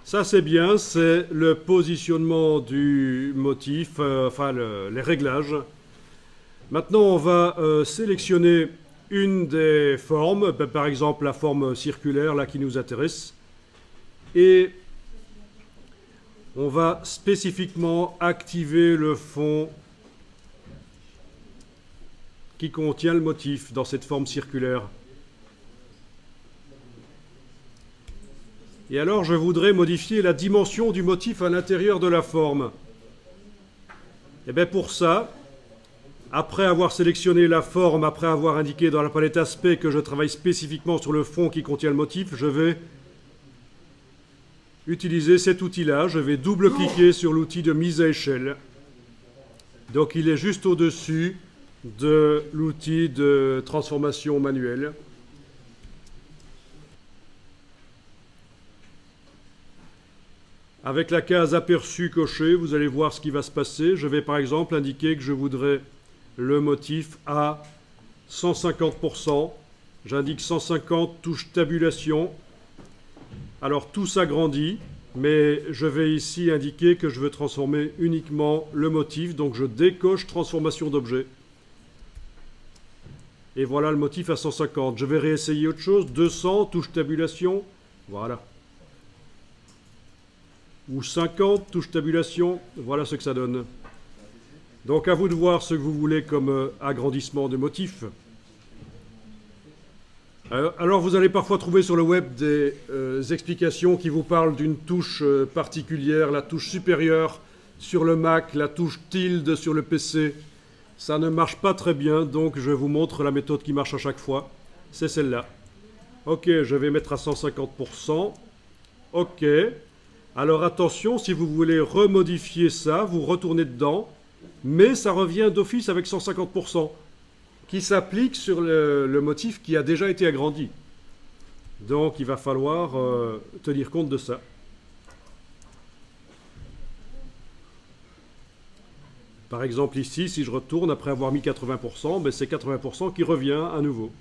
Ça c'est bien, c'est le positionnement du motif, les réglages. Maintenant on va sélectionner une des formes, par exemple la forme circulaire là qui nous intéresse, et on va spécifiquement activer le fond qui contient le motif dans cette forme circulaire. Et alors je voudrais modifier la dimension du motif à l'intérieur de la forme. Et bien pour ça, après avoir sélectionné la forme, après avoir indiqué dans la palette aspect que je travaille spécifiquement sur le fond qui contient le motif, je vais utiliser cet outil-là. Je vais double-cliquer sur l'outil de mise à échelle. Donc il est juste au-dessus de l'outil de transformation manuelle. Avec la case aperçu cochée, vous allez voir ce qui va se passer. Je vais par exemple indiquer que je voudrais le motif à 150%. J'indique 150, touche tabulation. Alors tout s'agrandit, mais je vais ici indiquer que je veux transformer uniquement le motif. Donc je décoche transformation d'objet. Et voilà le motif à 150. Je vais réessayer autre chose. 200, touche tabulation. Voilà. Ou 50, touche tabulation. Voilà ce que ça donne. Donc à vous de voir ce que vous voulez comme agrandissement de motif. Alors vous allez parfois trouver sur le web des explications qui vous parlent d'une touche particulière, la touche supérieure sur le Mac, la touche tilde sur le PC. Ça ne marche pas très bien, donc je vous montre la méthode qui marche à chaque fois. C'est celle-là. Ok, je vais mettre à 150%. Ok. Alors attention, si vous voulez remodifier ça, vous retournez dedans, mais ça revient d'office avec 150%, qui s'applique sur le motif qui a déjà été agrandi. Donc il va falloir tenir compte de ça. Par exemple ici, si je retourne après avoir mis 80%, ben c'est 80% qui revient à nouveau.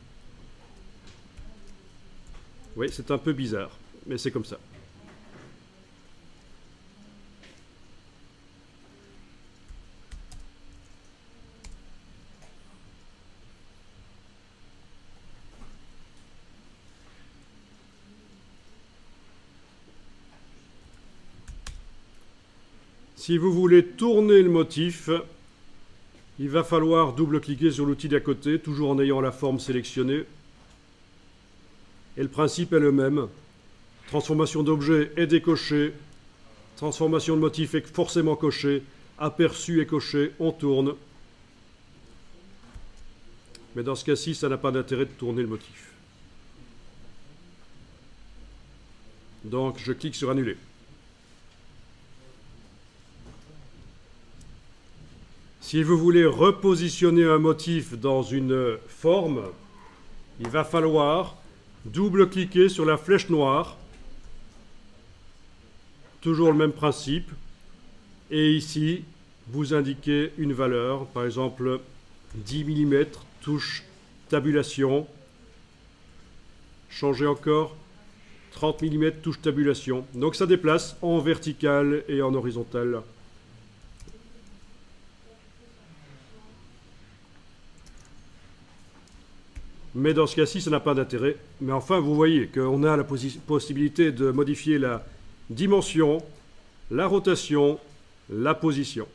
Oui, c'est un peu bizarre, mais c'est comme ça. Si vous voulez tourner le motif, il va falloir double-cliquer sur l'outil d'à côté, toujours en ayant la forme sélectionnée. Et le principe est le même. Transformation d'objet est décoché. Transformation de motif est forcément coché. Aperçu est coché. On tourne. Mais dans ce cas-ci, ça n'a pas d'intérêt de tourner le motif. Donc, je clique sur Annuler. Si vous voulez repositionner un motif dans une forme, il va falloir double-cliquer sur la flèche noire. Toujours le même principe. Et ici, vous indiquez une valeur, par exemple 10 mm, touche tabulation. Changez encore, 30 mm, touche tabulation. Donc ça déplace en vertical et en horizontal. Mais dans ce cas-ci, ça n'a pas d'intérêt. Mais enfin, vous voyez qu'on a la possibilité de modifier la dimension, la rotation, la position.